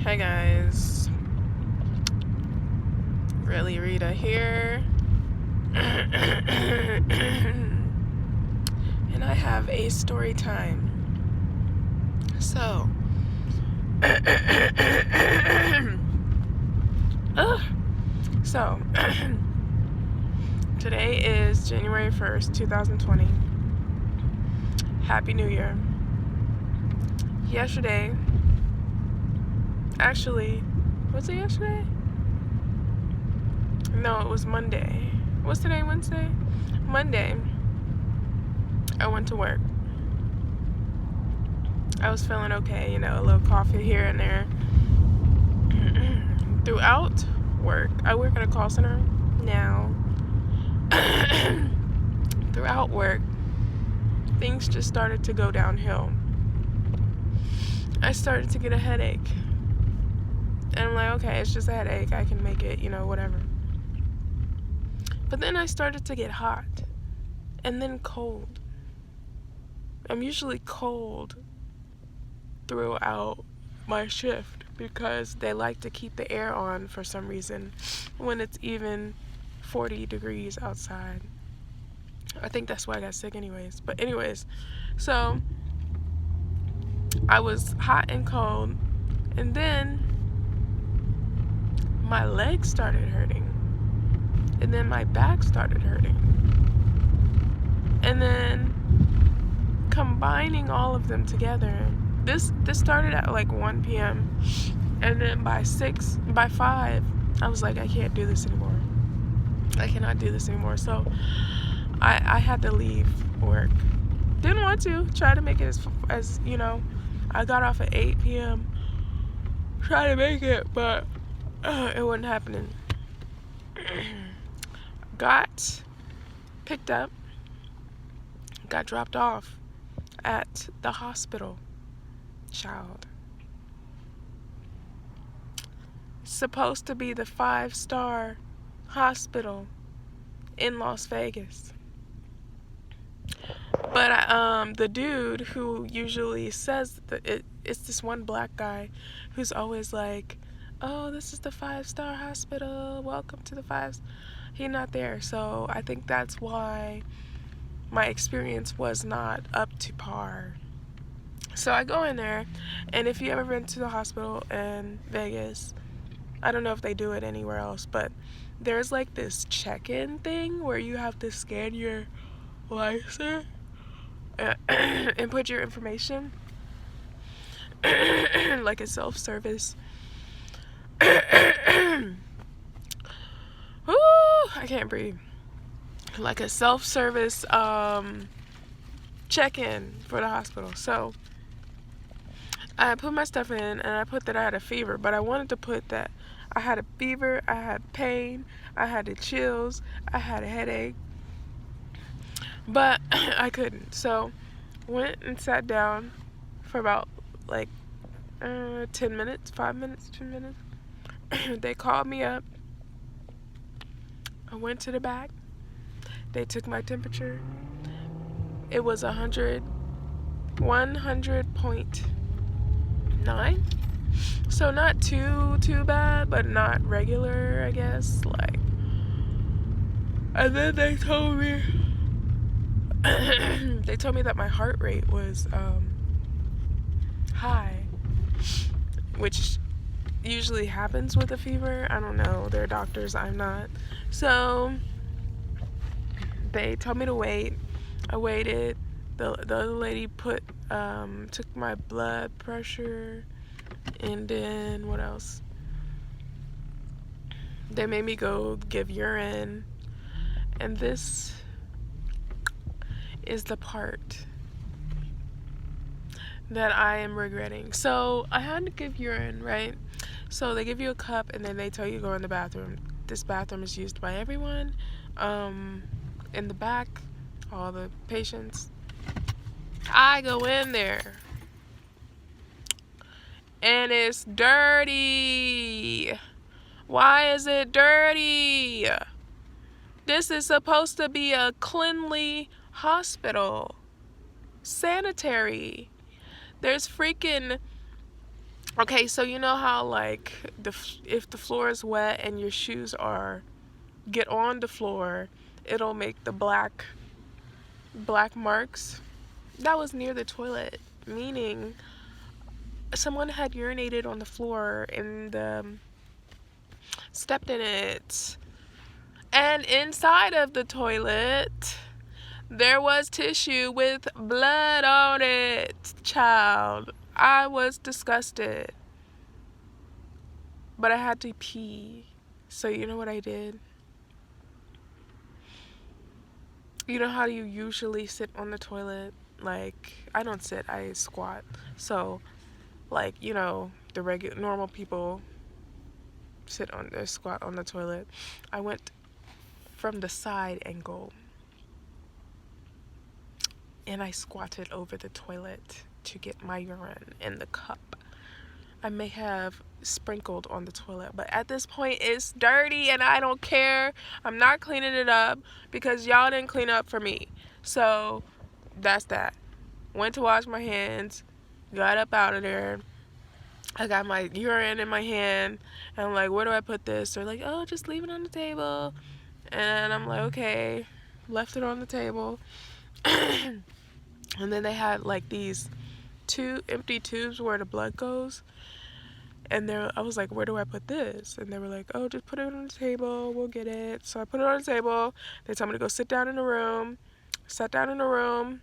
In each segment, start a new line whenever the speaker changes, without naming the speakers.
Hi guys, Really Rita here, and I have a story time. So, so today is January 1st, 2020. Happy New Year. Yesterday, actually, was it yesterday? No, it was Monday. What's today, Wednesday? Monday, I went to work. I was feeling okay, a little coffee here and there. Throughout work, I work in a call center now. Throughout work, things just started to go downhill. I started to get a headache. And I'm like, okay, it's just a headache. I can make it, whatever. But then I started to get hot. And then cold. I'm usually cold throughout my shift because they like to keep the air on for some reason when it's even 40 degrees outside. I think that's why I got sick anyways. But anyways, so I was hot and cold, and then my legs started hurting, and then my back started hurting, and then combining all of them together, this started at like 1 p.m. and then by 5 I was like, I can't do this anymore. I cannot do this anymore. So I had to leave work. Didn't want to. Try to make it as I got off at 8 p.m. Try to make it, but it wasn't happening. Got picked up, got dropped off at the hospital. Child. Supposed to be the 5-star hospital in Las Vegas. But the dude who usually says that it's this one black guy who's always like, oh, this is the 5-star hospital, welcome to the 5. He's not there. So I think that's why my experience was not up to par. So I go in there, and if you ever been to the hospital in Vegas, I don't know if they do it anywhere else, but there's like this check-in thing where you have to scan your license and put your information, like a self-service. Woo, I can't breathe. Like a self-service check-in for the hospital. So I put my stuff in, and I put that I had a fever, but I wanted to put that I had a fever, I had pain, I had the chills, I had a headache, but I couldn't. So went and sat down for about like 10 minutes, 5 minutes, 2 minutes. They called me up. I went to the back. They took my temperature. It was 100.9. So not too bad, but not regular, I guess. Like, and then they told me that my heart rate was high, which usually happens with a fever. I don't know. They're doctors. I'm not. So they told me to wait. I waited. The other lady took my blood pressure, and then what else? They made me go give urine, and this is the part that I am regretting. So I had to give urine, right? So they give you a cup, and then they tell you to go in the bathroom. This bathroom is used by everyone. In the back, all the patients. I go in there, and it's dirty. Why is it dirty? This is supposed to be a cleanly hospital. Sanitary. There's freaking Okay, so you know how like if the floor is wet and your shoes are get on the floor, it'll make the black marks. That was near the toilet, meaning someone had urinated on the floor and stepped in it. And inside of the toilet, there was tissue with blood on it. Child, I was disgusted. But I had to pee. So you know what I did? You know how you usually sit on the toilet? Like, I don't sit, I squat. So, like, you know, the regular normal people sit on their squat on the toilet. I went from the side angle and I squatted over the toilet to get my urine in the cup. I may have sprinkled on the toilet, but at this point it's dirty and I don't care. I'm not cleaning it up because y'all didn't clean up for me. So that's that. Went to wash my hands, got up out of there. I got my urine in my hand and I'm like, where do I put this? They're like, oh, just leave it on the table. And I'm like, okay. Left it on the table. And then they had like these two empty tubes where the blood goes. And I was like, where do I put this? And they were like, oh, just put it on the table. We'll get it. So I put it on the table. They told me to go sit down in the room. Sat down in the room.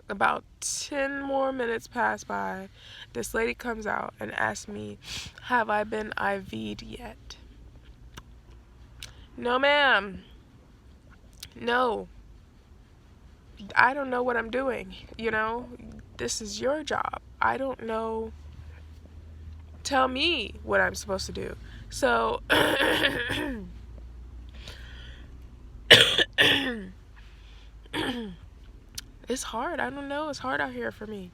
About 10 more minutes pass by. This lady comes out and asks me, have I been IV'd yet? No, ma'am. No. I don't know what I'm doing. You know, this is your job. I don't know. Tell me what I'm supposed to do. So, it's hard. I don't know. It's hard out here for me.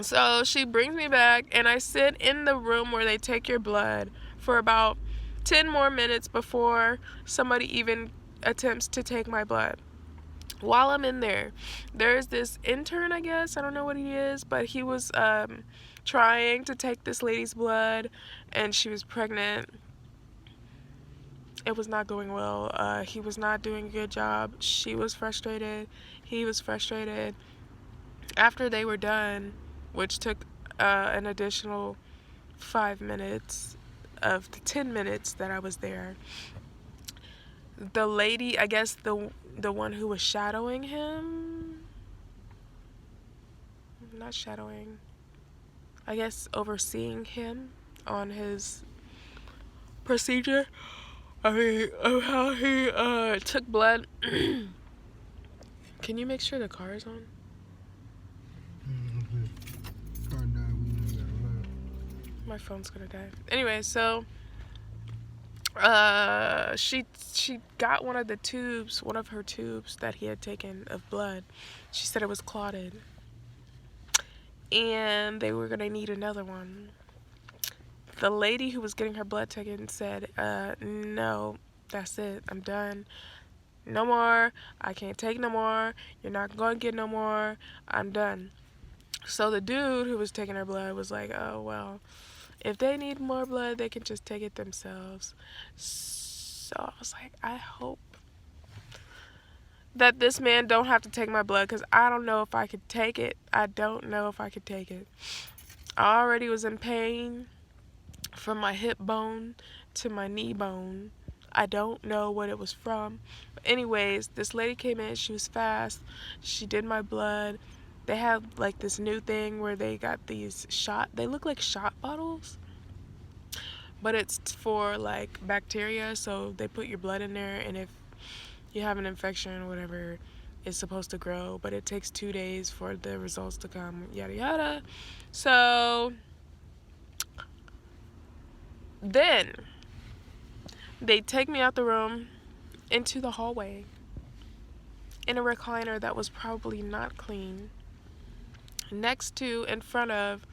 So she brings me back, and I sit in the room where they take your blood for about 10 more minutes before somebody even attempts to take my blood. While I'm in there, there's this intern, I guess. I don't know what he is, but he was trying to take this lady's blood, and she was pregnant. It was not going well. He was not doing a good job. She was frustrated. He was frustrated. After they were done, which took an additional 5 minutes of the 10 minutes that I was there, the lady, I guess the one who was shadowing him, not shadowing, I guess overseeing him on his procedure, I mean, of how he took blood. Can you make sure the car is on? My phone's gonna die. Anyway, so she got one of her tubes that he had taken of blood. She said it was clotted, and they were gonna need another one. The lady who was getting her blood taken said, no, that's it. I'm done. No more. I can't take no more. You're not going to get no more. I'm done. So the dude who was taking her blood was like, oh, well, if they need more blood, they can just take it themselves. So I was like, I hope that this man don't have to take my blood because I don't know if I could take it. I don't know if I could take it. I already was in pain from my hip bone to my knee bone. I don't know what it was from. But anyways, this lady came in. She was fast. She did my blood. They have like this new thing where they got these they look like shot bottles, but it's for like bacteria. So they put your blood in there, and if you have an infection or whatever, it's supposed to grow, but it takes 2 days for the results to come, yada yada. So then they take me out the room into the hallway in a recliner that was probably not clean, next to, in front of,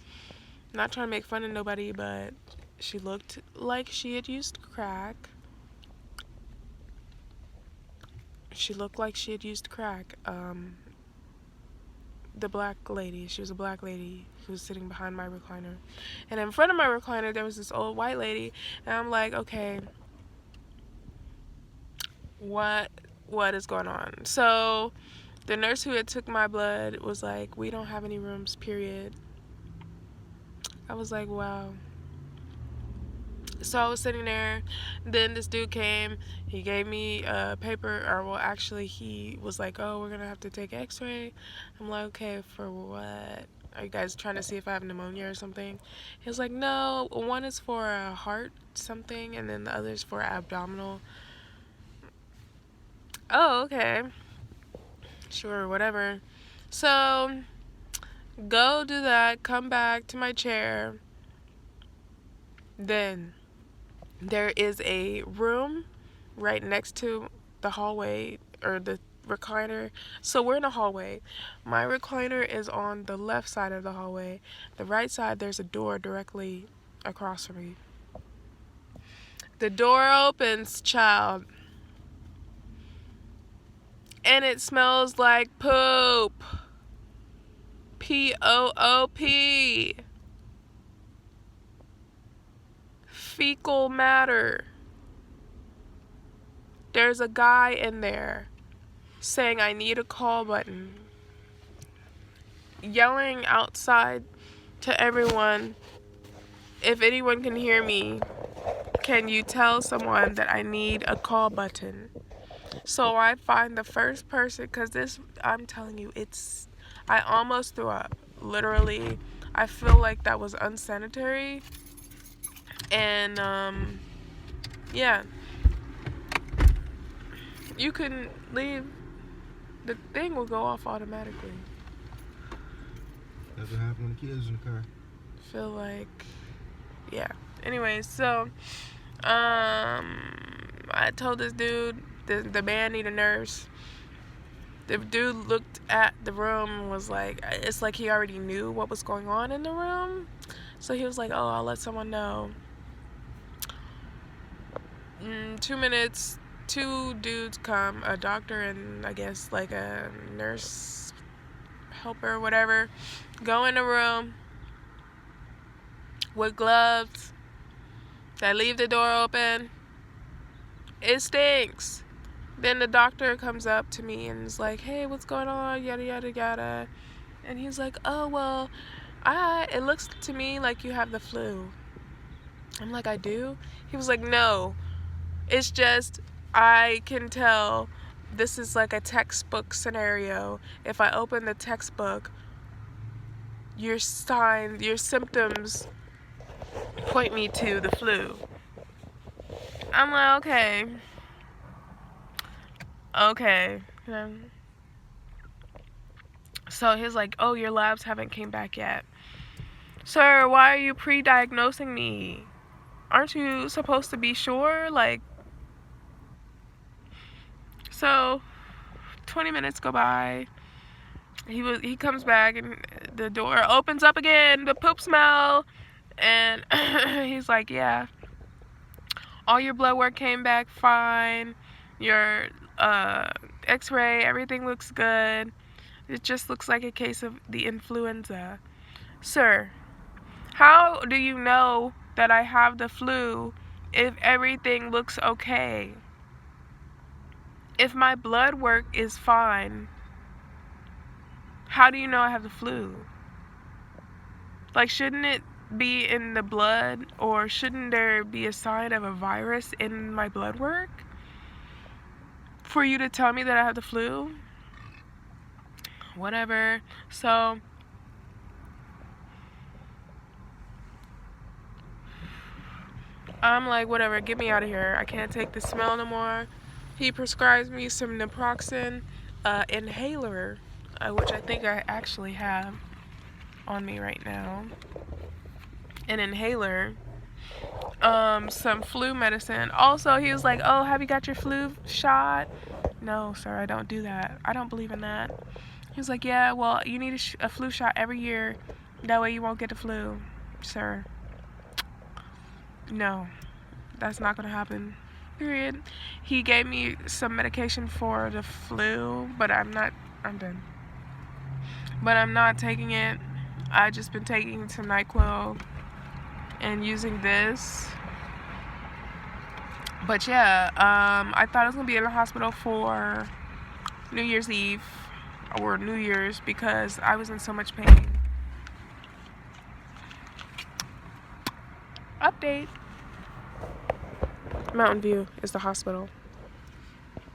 not trying to make fun of nobody, but she looked like she had used crack. She looked like she had used crack. the black lady. She was a black lady who was sitting behind my recliner. And in front of my recliner, there was this old white lady. And I'm like, okay, what is going on? So the nurse who had took my blood was like, we don't have any rooms, period. I was like, wow. So I was sitting there, then this dude came, he gave me a paper, or well, actually he was like, oh, we're gonna have to take x-ray. I'm like, okay, for what? Are you guys trying to see if I have pneumonia or something? He was like, no, one is for a heart something, and then the other is for abdominal. Oh, okay. Sure, whatever. So, go do that, come back to my chair. Then there is a room right next to the hallway or the recliner. So we're in a hallway. My recliner is on the left side of the hallway. The right side, there's a door directly across from me. The door opens, child, and it smells like poop. P-O-O-P. Fecal matter. There's a guy in there saying I need a call button, yelling outside to everyone, if anyone can hear me, can you tell someone that I need a call button? So I find the first person, because this, I'm telling you, I almost threw up. Literally, I feel like that was unsanitary. And, yeah. You can leave. The thing will go off automatically.
That's what happened when the kids was in the car.
Feel like, yeah. Anyways, so, I told this dude, the man need a nurse. The dude looked at the room and was like, it's like he already knew what was going on in the room. So he was like, oh, I'll let someone know. 2 minutes, 2 dudes come, a doctor and I guess like a nurse helper, whatever, go in the room with gloves. They leave the door open. It stinks. Then the doctor comes up to me and is like, hey, what's going on? Yada, yada, yada. And he's like, oh, well, it looks to me like you have the flu. I'm like, I do? He was like, no. It's just, I can tell this is like a textbook scenario. If I open the textbook, your symptoms point me to the flu. I'm like, okay. So he's like, oh, your labs haven't came back yet. Sir, why are you pre-diagnosing me? Aren't you supposed to be sure? Like, so 20 minutes go by. He comes back and the door opens up again, the poop smell, and he's like, yeah, all your blood work came back fine, your x-ray, everything looks good, it just looks like a case of the influenza. Sir, how do you know that I have the flu if everything looks okay? If my blood work is fine, how do you know I have the flu? Like, shouldn't it be in the blood, or shouldn't there be a sign of a virus in my blood work for you to tell me that I have the flu? Whatever. So I'm like, whatever, get me out of here. I can't take the smell no more. He prescribes me some naproxen inhaler, which I think I actually have on me right now. An inhaler, some flu medicine. Also, he was like, oh, have you got your flu shot? No, sir, I don't do that. I don't believe in that. He was like, yeah, well, you need a flu shot every year. That way you won't get the flu, sir. No, that's not going to happen. Period. He gave me some medication for the flu, but I'm done. but I'm not taking it. I just been taking some NyQuil and using this. But yeah, I thought I was gonna be in the hospital for New Year's Eve or New Year's because I was in so much pain. Update. Mountain View is the hospital.